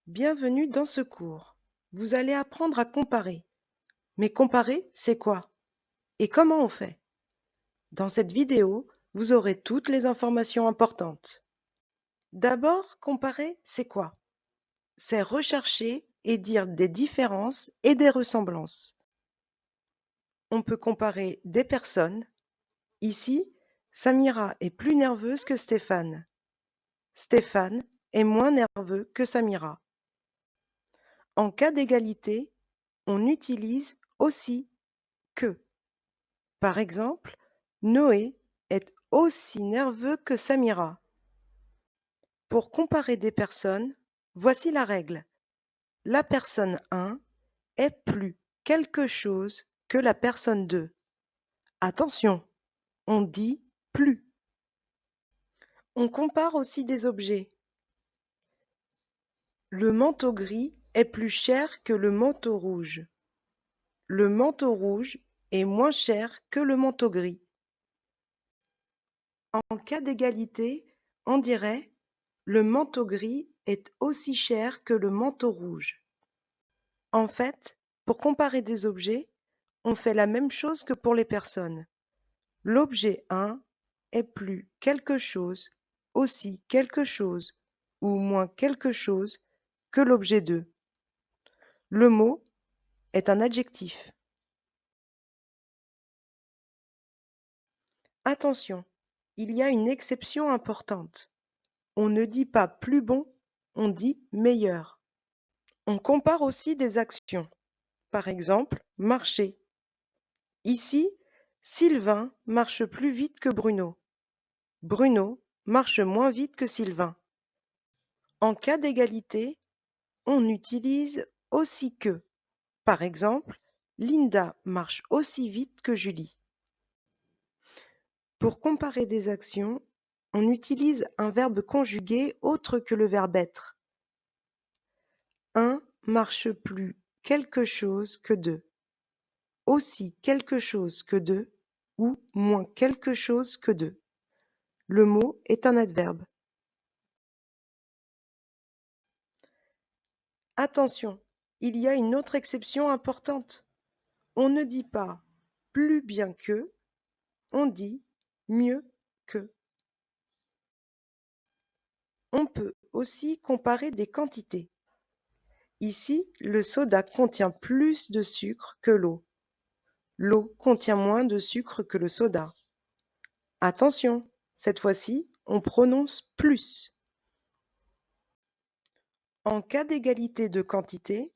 Bienvenue dans ce cours. Vous allez apprendre à comparer. Mais comparer, c'est quoi? Et comment on fait? Dans cette vidéo, vous aurez toutes les informations importantes. D'abord, comparer, c'est quoi? C'est rechercher et dire des différences et des ressemblances. On peut comparer des personnes. Ici, Samira est plus nerveuse que Stéphane. Stéphane est moins nerveux que Samira. En cas d'égalité, on utilise aussi que. Par exemple, Noé est aussi nerveux que Samira. Pour comparer des personnes, voici la règle. La personne 1 est plus quelque chose que la personne 2. Attention, on dit plus. On compare aussi des objets. Le manteau gris est plus cher que le manteau rouge. Le manteau rouge est moins cher que le manteau gris. En cas d'égalité, on dirait: le manteau gris est aussi cher que le manteau rouge. En fait, pour comparer des objets, on fait la même chose que pour les personnes. L'objet 1 est plus quelque chose, aussi quelque chose ou moins quelque chose que l'objet 2. Le mot est un adjectif. Attention, il y a une exception importante. On ne dit pas plus bon, on dit meilleur. On compare aussi des actions. Par exemple, marcher. Ici, Sylvain marche plus vite que Bruno. Bruno marche moins vite que Sylvain. En cas d'égalité, on utilise aussi que. Par exemple, Linda marche aussi vite que Julie. Pour comparer des actions, on utilise un verbe conjugué autre que le verbe être. Un marche plus quelque chose que deux. Aussi quelque chose que deux ou moins quelque chose que deux. Le mot est un adverbe. Attention, il y a une autre exception importante. On ne dit pas plus bien que, on dit mieux que. On peut aussi comparer des quantités. Ici, le soda contient plus de sucre que l'eau. L'eau contient moins de sucre que le soda. Attention, cette fois-ci, on prononce plus. En cas d'égalité de quantité,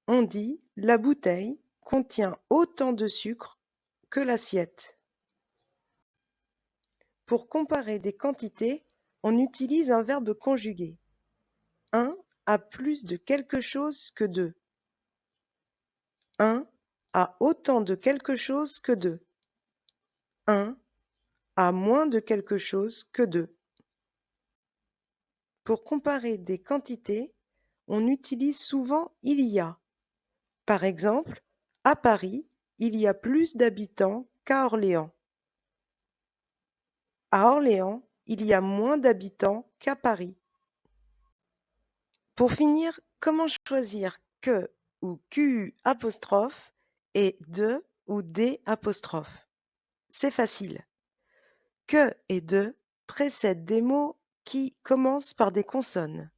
on dit la bouteille contient autant de sucre que l'assiette. Pour comparer des quantités, on utilise un verbe conjugué. Un a plus de quelque chose que deux. Un a autant de quelque chose que deux. Un a moins de quelque chose que deux. Pour comparer des quantités, on utilise souvent il y a. Par exemple, à Paris, il y a plus d'habitants qu'à Orléans. À Orléans, il y a moins d'habitants qu'à Paris. Pour finir, comment choisir que ou QU apostrophe et de ou des apostrophes? C'est facile. Que et de précèdent des mots qui commencent par des consonnes.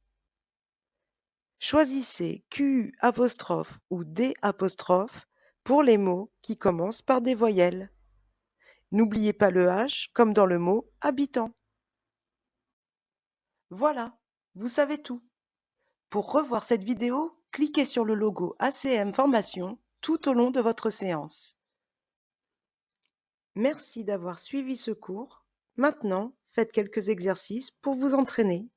Choisissez QU apostrophe ou des apostrophes pour les mots qui commencent par des voyelles. N'oubliez pas le H comme dans le mot habitant. Voilà, vous savez tout. Pour revoir cette vidéo, cliquez sur le logo ACM Formation tout au long de votre séance. Merci d'avoir suivi ce cours. Maintenant, faites quelques exercices pour vous entraîner.